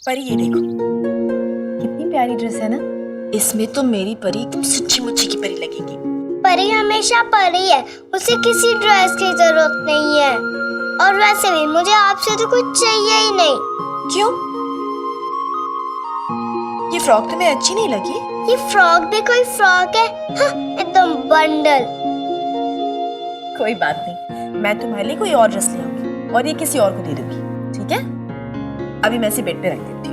परी ये देखो, कितनी प्यारी ड्रेस है ना। इसमें तो मेरी परी एकदम सच्ची मुच्ची की परी लगेगी। परी हमेशा परी है, उसे किसी ड्रेस की जरूरत नहीं है। और वैसे भी मुझे आपसे तो कुछ चाहिए ही नहीं। क्यों? ये फ्रॉक तुम्हें अच्छी नहीं लगी? ये फ्रॉक भी कोई फ्रॉक है? हाँ, एकदम बंडल। कोई बात नहीं, मैं तुम्हारे लिए कोई और ड्रेस ले आऊंगी और ये किसी और को दे दूंगी, ठीक है? अभी मैं इसे बेड पे रख देती हूँ।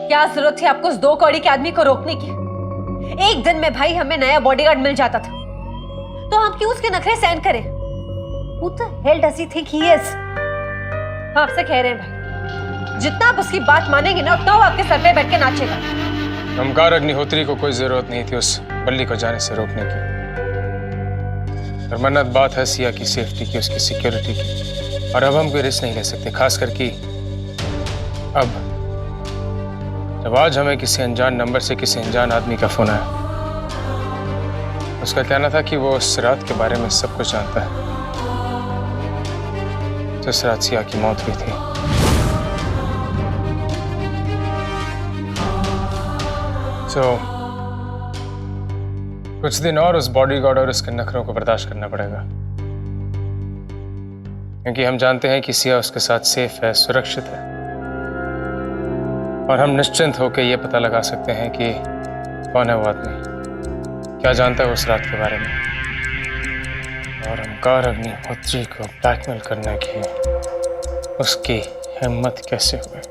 क्या जरूरत थी आपको उस 2 कौड़ी के आदमी को रोकने की? एक दिन में भाई हमें नया बॉडीगार्ड मिल जाता था, तो हम क्यों उसके नखरे सहन करें? Who the hell does he think he is? हम आपसे कह रहे हैं भाई, जितना आप उसकी बात मानेंगे ना, उतना वो आपके सर पे बैठ के नाचेगा। ओमकार अग्निहोत्री को कोई जरूरत नहीं थी उस बल्ली को जाने से रोकने की। और मन्नत बात है सिया की सेफ्टी की, उसकी सिक्योरिटी की, और अब हम कोई रिस्क नहीं ले सकते, खास करके अब जब आज हमें किसी अनजान नंबर से किसी अनजान आदमी का फोन आया। उसका कहना था कि वो उस रात के बारे में सब कुछ जानता है, जिस रात सिया की मौत हुई थी। कुछ दिन और उस बॉडीगार्ड और उसके नखरों को बर्दाश्त करना पड़ेगा, क्योंकि हम जानते हैं कि सिया उसके साथ सेफ है, सुरक्षित है, और हम निश्चिंत होकर यह पता लगा सकते हैं कि कौन है वो आदमी, क्या जानता है उस रात के बारे में, और ओमकार अग्निहोत्री को ब्लैकमेल करने की उसकी हिम्मत कैसे हुई।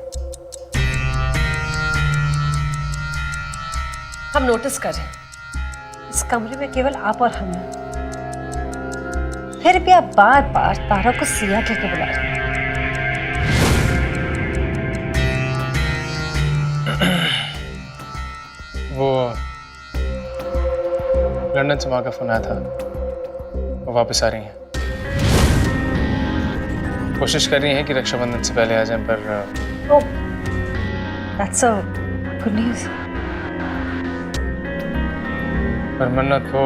हम नोटिस करें, इस कमरे में केवल आप और हम हैं, फिर भी आप बार बार तारा को सिया कह के बुला रहे हैं। वो लंदन से माँ का फोन आया था, वो वापस आ रही हैं। कोशिश कर रही हैं कि रक्षाबंधन से पहले आ जाएं, पर Oh, that's a good news. पर मन्नत वो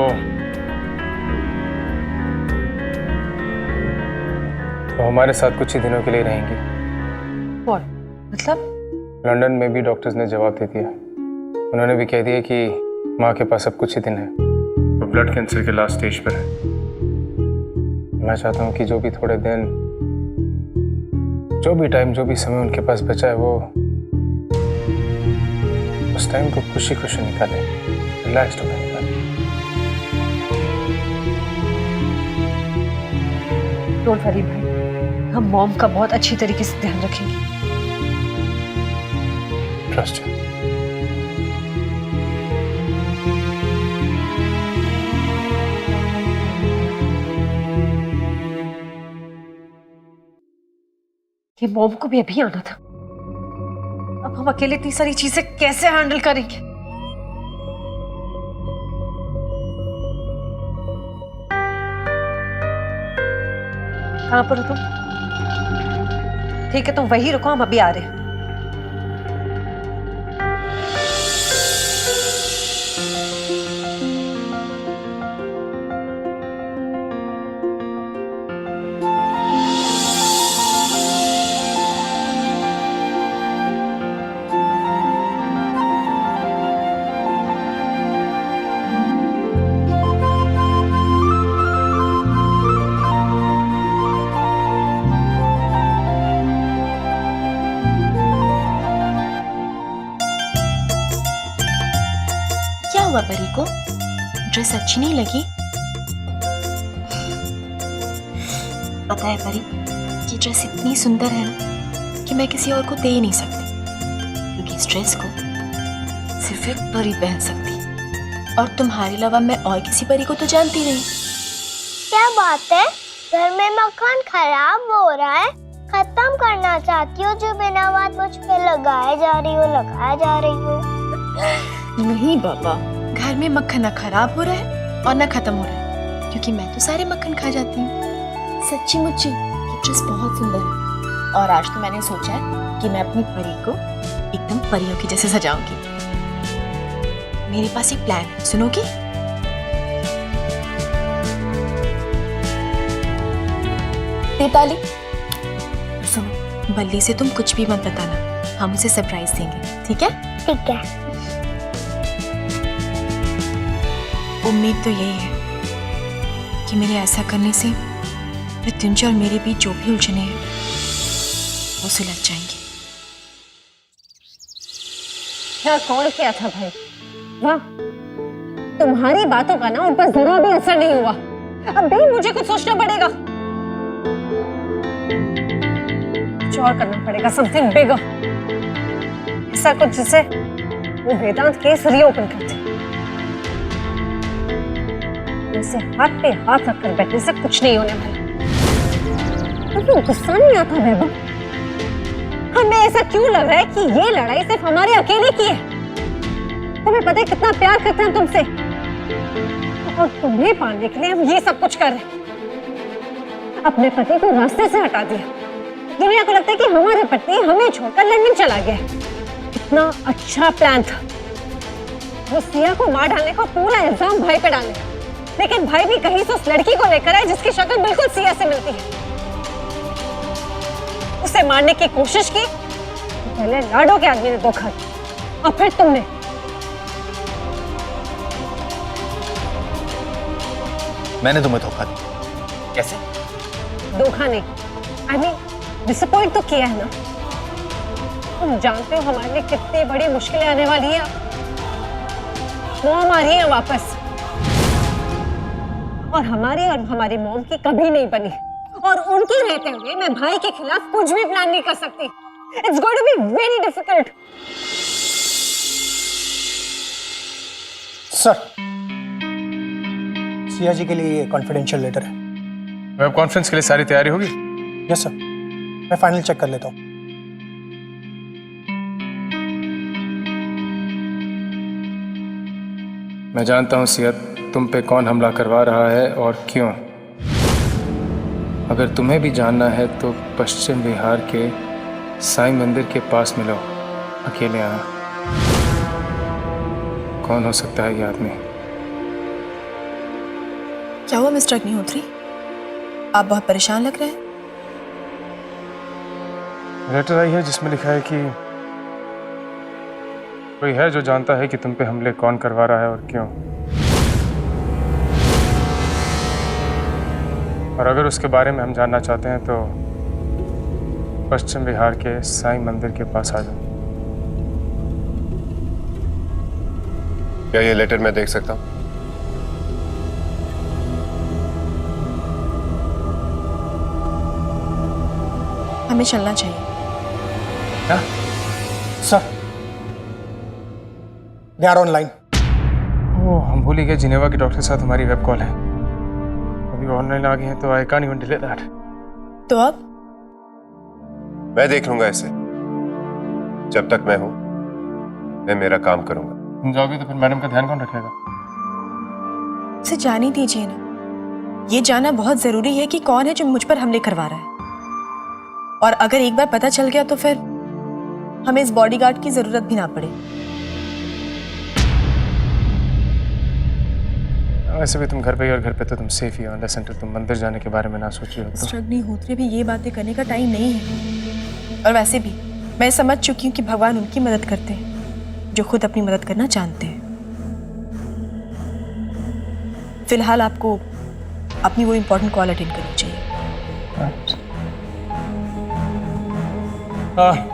हमारे साथ कुछ ही दिनों के लिए रहेंगी। What? मतलब? लंदन में भी डॉक्टर्स ने जवाब दे दिया। उन्होंने भी कह दिया कि माँ के पास अब कुछ ही दिन है, वो ब्लड कैंसर के लास्ट स्टेज पर है। मैं चाहता हूँ कि जो भी थोड़े दिन, जो भी टाइम, जो भी समय उनके पास बचा है, वो उस टाइम को खुशी खुशी निकाले, रिलैक्स्ड होकर निकाले। डोंट वरी भाई, हम मॉम का बहुत अच्छी तरीके से ध्यान रखेंगे। Trust you. ये मॉम को भी अभी आना था, अब हम अकेले इतनी सारी चीजें कैसे हैंडल करेंगे? कहां पर हो तुम? ठीक है, तुम वहीं रुको, हम अभी आ रहे हैं। क्या हुआ परी को? ड्रेस अच्छी नहीं लगी? पता है परी, ये ड्रेस इतनी सुंदर है ना कि मैं किसी और को दे ही नहीं सकती, क्योंकि इस ड्रेस को सिर्फ एक परी पहन सकती, और तुम्हारे अलावा मैं और किसी परी को तो जानती नहीं। क्या बात है? घर में मक्खन खराब हो रहा है, खत्म करना चाहती हो जो बिना बात मुझ पे लगाए जा रही हो। नहीं बाबा, घर में मक्खन ना खराब हो रहा है और ना खत्म हो रहा है, क्योंकि मैं तो सारे मक्खन खा जाती हूँ। सच्ची मुच्ची ये ड्रेस बहुत सुंदर है और आज तो मैंने सोचा है कि मैं अपनी परी को एकदम परियों की जैसे सजाऊंगी। मेरे पास एक प्लान है, सुनोगी? देताली, सुनो, बल्ली से तुम कुछ भी मत बताना, हम उसे सरप्राइज देंगे, ठीक है? ठीक है। उम्मीद तो यही है कि मेरे ऐसा करने से मृत्युंजय और मेरे बीच जो भी उलझने हैं वो सुलझ जाएंगी। क्या कॉल किया था भाई? वाह, तुम्हारी बातों का ना उन पर जरा भी असर नहीं हुआ। अब भी मुझे कुछ सोचना पड़ेगा, कुछ और करना पड़ेगा, समथिंग बिगर, ऐसा कुछ जिसे वो वेदांत केस रीओपन करते। उनसे हाथ पे हाथ रखकर बैठने से कुछ नहीं होने वाला। तो गुस्सा नहीं आता वैभव? हमें ऐसा क्यों लग रहा है कि ये लड़ाई सिर्फ हमारे अकेले की है? तुम्हें पता है कितना प्यार करते हैं तुमसे, और तुम्हें पाने के लिए हम ये सब कुछ कर रहे हैं। अपने पति को रास्ते से हटा दिया। दुनिया को लगता है कि हमारे पति हमें छोड़कर लंदन चला गया। कितना अच्छा प्लान था। वो सिया को मार डालने का पूरा इल्जाम भाई पे डालने, लेकिन भाई भी कहीं से उस लड़की को लेकर आए जिसकी शक्ल बिल्कुल सिया से मिलती है। उसे मारने की कोशिश की, पहले लाडो के आदमी ने धोखा दिया और फिर तुमने। मैंने तुम्हें धोखा दिया? कैसे? धोखा नहीं, आई मीन डिसअपॉइंट तो किया है ना। तुम जानते हो हमारे लिए कितनी बड़ी मुश्किलें आने वाली है। मॉम आ रही है वापस, और हमारी और हमारी मॉम की कभी नहीं बनी, और उनके रहते हुए मैं भाई के खिलाफ कुछ भी प्लान नहीं कर सकती। It's going to be very difficult. Sir, Siya ji के लिए ये कॉन्फिडेंशियल लेटर है। वेब कॉन्फ्रेंस के लिए सारी तैयारी होगी? यस सर, मैं फाइनल चेक कर लेता हूँ। मैं जानता हूँ सिया, तुम पे कौन हमला करवा रहा है और क्यों। अगर तुम्हें भी जानना है तो पश्चिम बिहार के साईं मंदिर के पास मिलो, अकेले आना। कौन हो सकता है ये आदमी? क्या हुआ मिस्टर अग्निहोत्री, आप बहुत परेशान लग रहे हैं। लेटर आई है जिसमें लिखा है कि कोई है जो जानता है कि तुम पे हमले कौन करवा रहा है और क्यों, और अगर उसके बारे में हम जानना चाहते हैं तो पश्चिम बिहार के साईं मंदिर के पास आ जाओ। क्या ये लेटर मैं देख सकता हूँ? हमें चलना चाहिए। क्या? Sir, they are online. Oh, हम भूल ही गए जिनेवा के डॉक्टर के साथ हमारी वेब कॉल है। अभी ऑनलाइन आ गए हैं तो I can't even delay that. तो अब मैं देख लूंगा इसे। जब तक मैं हूं मैं मेरा काम करूंगा। तुम जाओगे तो फिर मैडम का ध्यान कौन रखेगा? उसे जाने दीजिए ना। ये जानना बहुत जरूरी है कि कौन है जो मुझ पर हमले करवा रहा है, और अगर एक बार पता चल गया तो फिर हमें इस बॉडीगार्ड की जरूरत भी ना पड़े। वैसे भी तुम घर पे ही, और घर पे तो तुम सेफ ही हो, अनलेस अंटिल तुम मंदिर जाने के बारे में ना सोची हो तो। मिस्टर अग्निहोत्री, भी ये बातें करने का टाइम नहीं है। और वैसे भी मैं समझ चुकी हूँ कि भगवान उनकी मदद करते हैं जो खुद अपनी मदद करना जानते हैं। फिलहाल आपको अपनी वो इम्पोर्टेंट कॉल अटेंड करनी चाहिए।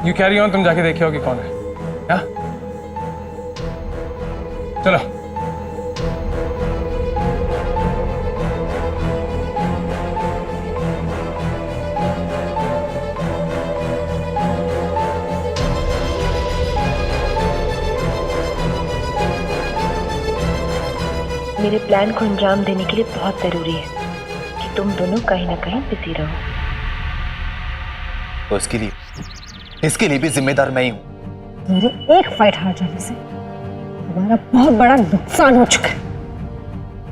यू कैरी ऑन, तुम जाके देखे हो कि कौन है। या? चलो। मेरे प्लान को अंजाम देने के लिए बहुत जरूरी है कि तुम दोनों कहीं ना कहीं बिजी रहो। तो इसके लिए भी जिम्मेदार मैं ही हूँ। मेरी एक फाइट हार जाने से हमारा बहुत बड़ा नुकसान हो चुका है।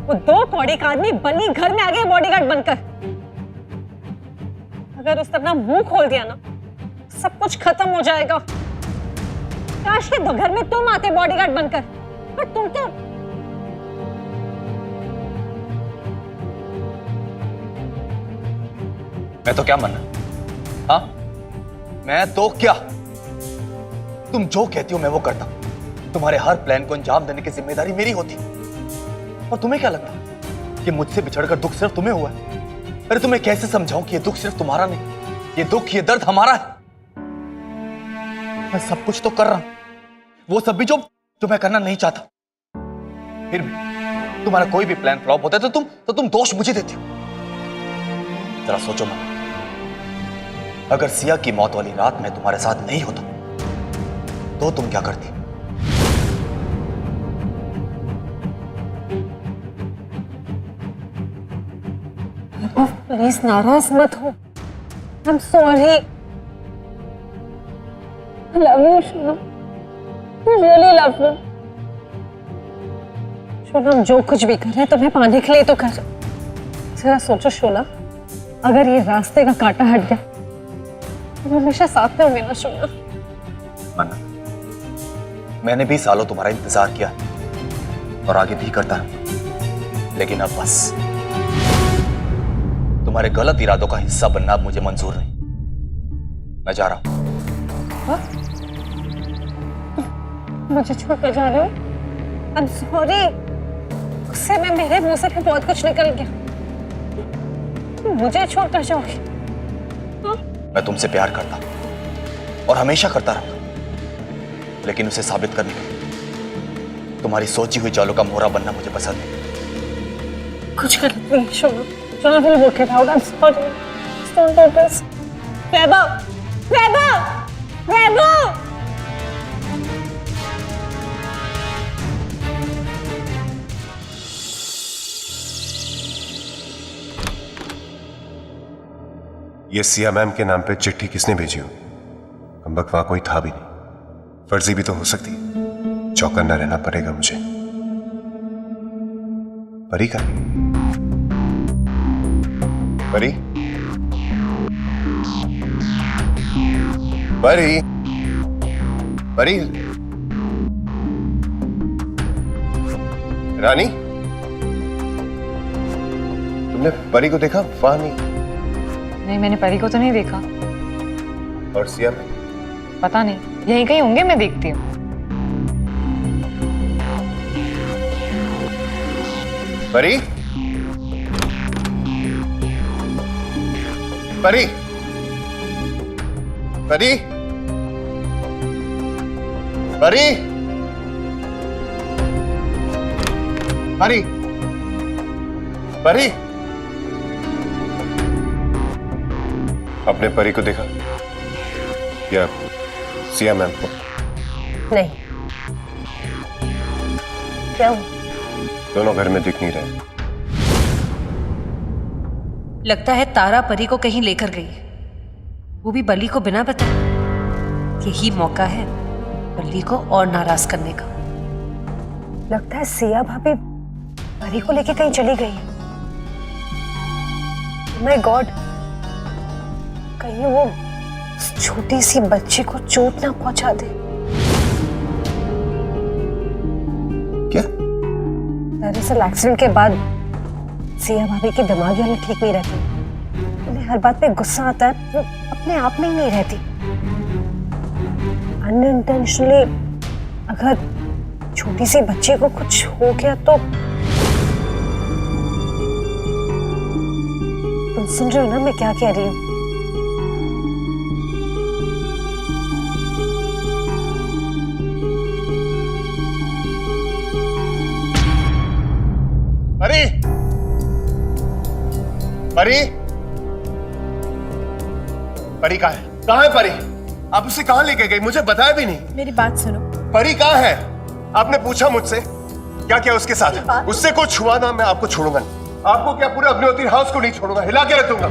वो 2 कौड़ी का आदमी बल्ली घर में आ गया बॉडीगार्ड बनकर। अगर उसने अपना मुंह खोल दिया ना, सब कुछ खत्म हो जाएगा। काश के घर में तुम आते बॉडीगार्ड बनकर, पर तुम तो मैं तो क्या मानना? हाँ, मैं तो क्या? तुम जो कहती हो मैं वो करता। तुम्हारे हर प्लान को अंजाम देने की जिम्मेदारी मेरी होती। और तुम्हें क्या लगता कि मुझसे बिछड़कर दुख सिर्फ तुम्हें हुआ है? अरे तुम्हें कैसे समझाऊं कि ये दुख सिर्फ तुम्हारा नहीं, ये दुख, ये दर्द हमारा है। मैं सब कुछ तो कर रहा हूं, वो सब भी जो मैं करना नहीं चाहता। फिर भी तुम्हारा कोई भी प्लान फ्लॉप होता है तो तुम दोष मुझे देती हो। जरा सोचो मना, अगर सिया की मौत वाली रात में तुम्हारे साथ नहीं होता तो तुम क्या करती? प्लीज नाराज मत हो। I'm sorry. I love you, शोनम। I really love you. शोनम, जो कुछ भी कर रहे हैं तुम्हें पाने के लिए तो कर। जरा सोचो शोनम, अगर ये रास्ते का कांटा हट गया तो हमेशा साथ में होंगे ना शोनम? मन्ना, मैंने भी सालों तुम्हारा इंतजार किया और आगे भी करता रहूं, लेकिन अब बस तुम्हारे गलत इरादों का हिस्सा बनना अब मुझे मंजूर नहीं। मैं जा रहा हूं। मुझे छोड़कर जा रहे हो? I'm sorry. गुस्से में मेरे मुंह से भी बहुत कुछ निकल गया। मुझे छोड़कर जाओगे? मैं तुमसे प्यार करता और हमेशा करता रहूंगा, लेकिन उसे साबित करने के लिए तुम्हारी सोची हुई चालों का मोहरा बनना मुझे पसंद नहीं। कुछ कर नहीं शोनम। John will work it out. I'm sorry. Don't do this. Vaibhav! Vaibhav! Vaibhav! ये सिया मैम के नाम पे चिट्ठी किसने भेजी हो? कमबख्त वहां कोई था भी नहीं। फर्जी भी तो हो सकती है। चौकन्ना रहना पड़ेगा मुझे। परी का? परी? परी? परी? रानी? तुमने परी को देखा? वहां नहीं, मैंने परी को तो नहीं देखा। और सिया में? पता नहीं, यहीं कहीं होंगे, मैं देखती हूँ। परी? परी? परी? परी? परी? परी? अपने परी को देखा या सिया मैम को? नहीं। क्या हुआ? दोनों घर में दिख नहीं रहे। लगता है तारा परी को कहीं लेकर गई, वो भी बल्ली को बिना बताए। यही मौका है बल्ली को और नाराज करने का। लगता है सिया भाभी परी को लेके कहीं चली गई है। माय गॉड, कहीं वो उस छोटी सी बच्ची को चोट ना पहुंचा दे। क्या? दरअसल एक्सीडेंट के बाद सिया भाभी की दिमागी हालत ठीक नहीं रहती। उन्हें हर बात पे गुस्सा आता है, वो अपने आप में ही नहीं रहती। अनइंटेंशनली अगर छोटी सी बच्ची को कुछ हो गया तो तुम सुन रहे हो ना मैं क्या कह रही हूँ? परी? परी? परी कहाँ है? कहाँ है परी? आप उसे कहाँ लेके गई? मुझे बताया भी नहीं। मेरी बात सुनो। परी कहाँ है? आपने पूछा मुझसे क्या क्या उसके साथ? उससे कुछ हुआ ना मैं आपको छोड़ूंगा नहीं। आपको क्या पूरे अग्निहोत्री हाउस को नहीं छोड़ूंगा, हिला के रख दूंगा।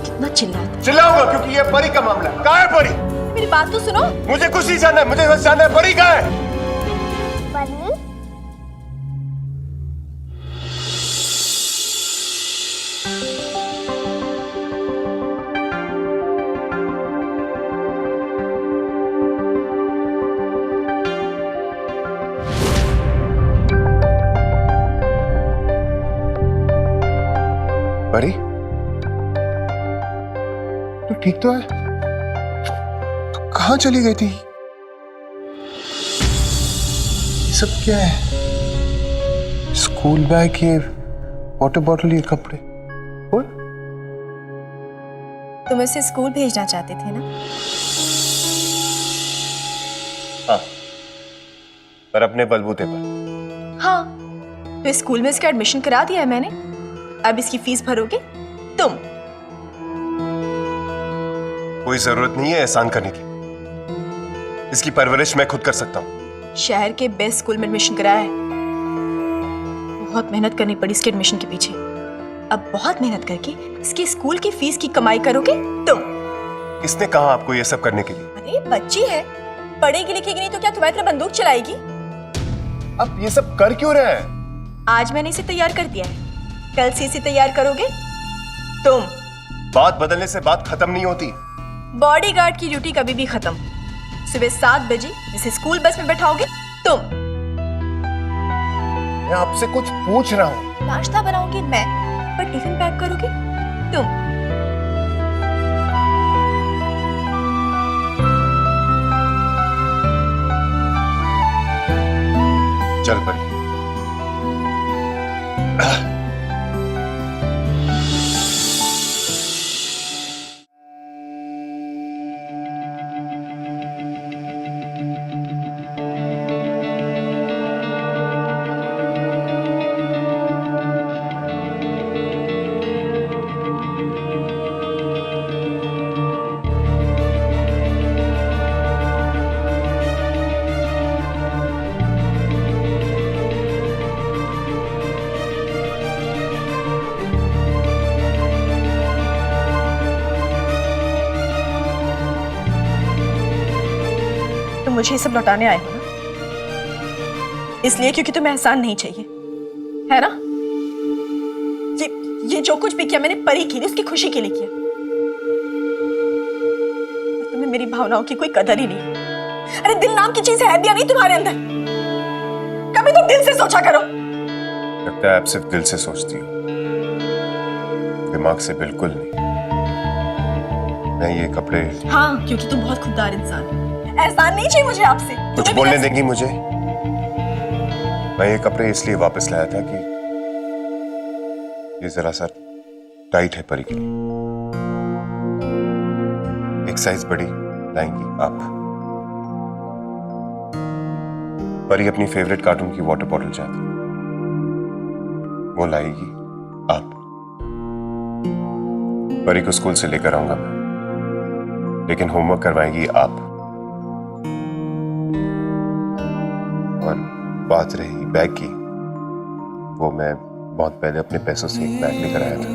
कितना चिल्लाता? चिल्लाऊंगा क्योंकि ये परी का मामला है। कहाँ है परी? मेरी बात तो सुनो। मुझे कुछ नहीं जानना है, मुझे बस जानना है परी कहाँ है? परी? ठीक तो है? तो कहाँ चली गई थी? ये सब क्या है? स्कूल बैग, ये वाटर बॉटल, ये कपड़े। और तुम इसे स्कूल भेजना चाहते थे ना? हाँ, पर अपने बलबूते पर। हाँ, तो इस स्कूल में इसका एडमिशन करा दिया है मैंने। अब इसकी फीस भरोगे तुम। कोई जरूरत नहीं है एहसान करने की। इसकी परवरिश मैं खुद कर सकता हूँ। शहर के बेस्ट स्कूल में एडमिशन कराया है। बहुत मेहनत करनी पड़ी इसके एडमिशन के पीछे। अब बहुत मेहनत करके इसकी स्कूल की फीस की कमाई करोगे तुम। किसने कहा आपको ये सब करने के लिए? अरे बच्ची है, पढ़ेगी लिखेगी नहीं तो क्या तुम्हारी तरह बंदूक चलाएगी? अब ये सब कर क्यों रहे हैं? आज मैंने इसे तैयार कर दिया है, कल से इसे तैयार करोगे तुम। बात बदलने से बात खत्म नहीं होती। बॉडीगार्ड की ड्यूटी कभी भी खत्म। सुबह 7 बजे इसे स्कूल बस में बैठाओगे तुम। मैं आपसे कुछ पूछ रहा हूँ। नाश्ता बनाऊंगी मैं, पर टिफिन पैक करोगे तुम। चल पड़ी। तुम मुझे ये सब लौटाने आए हो ना, इसलिए क्योंकि तुम्हें एहसान नहीं चाहिए, है ना? ये जो कुछ भी किया मैंने परी के लिए, उसकी खुशी के लिए किया। और तुम्हें मेरी भावनाओं की कोई कदर ही नहीं। अरे दिल नाम की चीज है भी या नहीं तुम्हारे अंदर? कभी तुम दिल से सोचा करो। लगता है आप सिर्फ दिल से सोचती हो, दिमाग से बिल्कुल नहीं। मैं ये कपड़े। हाँ, क्योंकि तुम बहुत खुददार इंसान हो। एहसान नहीं चाहिए मुझे आपसे। कुछ बोलने देंगी मुझे? मैं ये कपड़े इसलिए वापस लाया था कि ये जरा सा टाइट है परी के लिए। एक साइज बड़ी लाएंगी आप? परी अपनी फेवरेट कार्टून की वाटर बॉटल चाहती है, वो लाएगी आप। परी को स्कूल से लेकर आऊंगा मैं, लेकिन होमवर्क करवाएंगी आप। और बात रही बैग की, वो मैं बहुत पहले अपने पैसों से एक बैग लेकर आया था,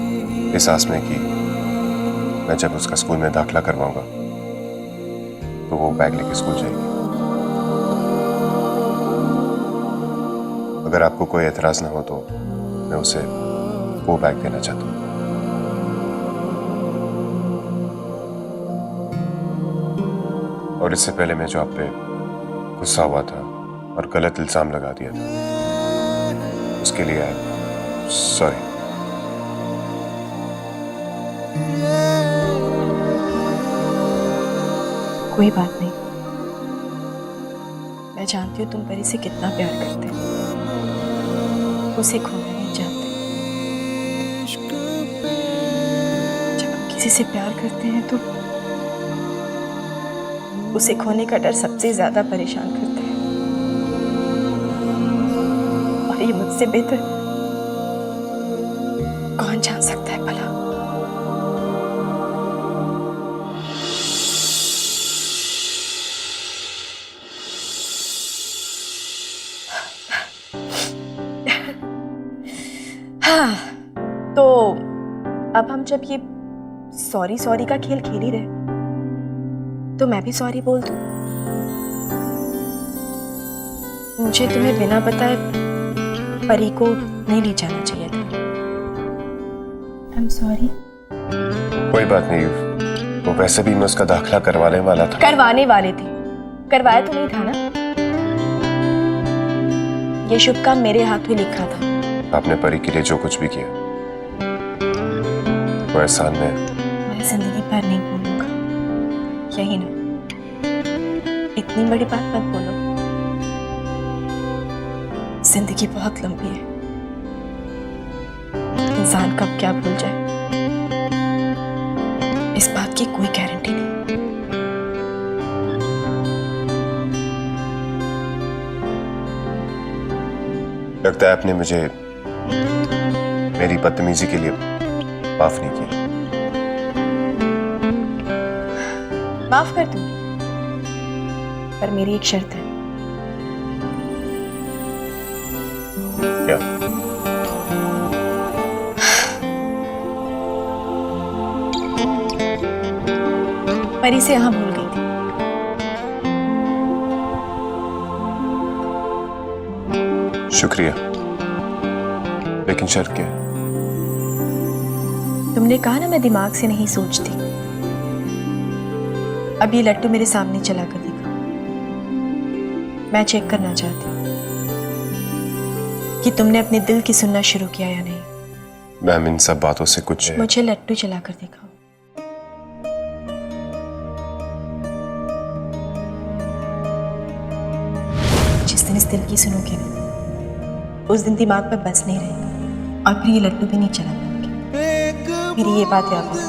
इस आस में कि मैं जब उसका स्कूल में दाखिला करवाऊंगा तो वो बैग लेके स्कूल जाएगी। अगर आपको कोई एतराज ना हो तो मैं उसे वो बैग देना चाहता हूँ। और इससे पहले मैं जो आप पे गुस्सा हुआ था और गलत इल्जाम लगा दिया था, उसके लिए सॉरी। कोई बात नहीं, मैं जानती हूँ तुम परी से कितना प्यार करते हो, उसे खोना नहीं चाहते। जब हम किसी से प्यार करते हैं तो उसे खोने का डर सबसे ज्यादा परेशान करता है, और ये मुझसे बेहतर कौन जान सकता है भला। हाँ, तो अब हम जब ये सॉरी सॉरी का खेल खेल ही रहे, तो मैं भी सॉरी बोल दूं। मुझे तुम्हें बिना बताए परी को नहीं ले जाना चाहिए था। I'm sorry। कोई बात नहीं, वो वैसे भी मैं उसका दाखिला करवाने वाला था। करवाने वाले थे, करवाया तो नहीं था ना। ये शुभ काम मेरे हाथों लिखा था। आपने परी के लिए जो कुछ भी किया वो एहसान में मैं जिंदगी भर नहीं भूलूंगा। यही ना, इतनी बड़ी बात मत बोलो। जिंदगी बहुत लंबी है, इंसान कब क्या भूल जाए इस बात की कोई गारंटी नहीं। लगता है आपने मुझे मेरी बदतमीजी के लिए माफ नहीं किया। माफ कर दूंगी, पर मेरी एक शर्त है। क्या? परी से यहाँ भूल गई थी। शुक्रिया, लेकिन शर्त क्या है? तुमने कहा ना मैं दिमाग से नहीं सोचती। अब ये लट्टू मेरे सामने चला कर दिखा। मैं चेक करना चाहती हूँ कि तुमने अपने दिल की सुनना शुरू किया या नहीं। मैम, इन सब बातों से कुछ मुझे लट्टू चला कर दिखाओ। जिस दिन इस दिल की सुनोगे ना, उस दिन दिमाग पर बस नहीं रहेगा और फिर ये लट्टू भी नहीं चला पाओगे। मेरी ये बात याद रखो।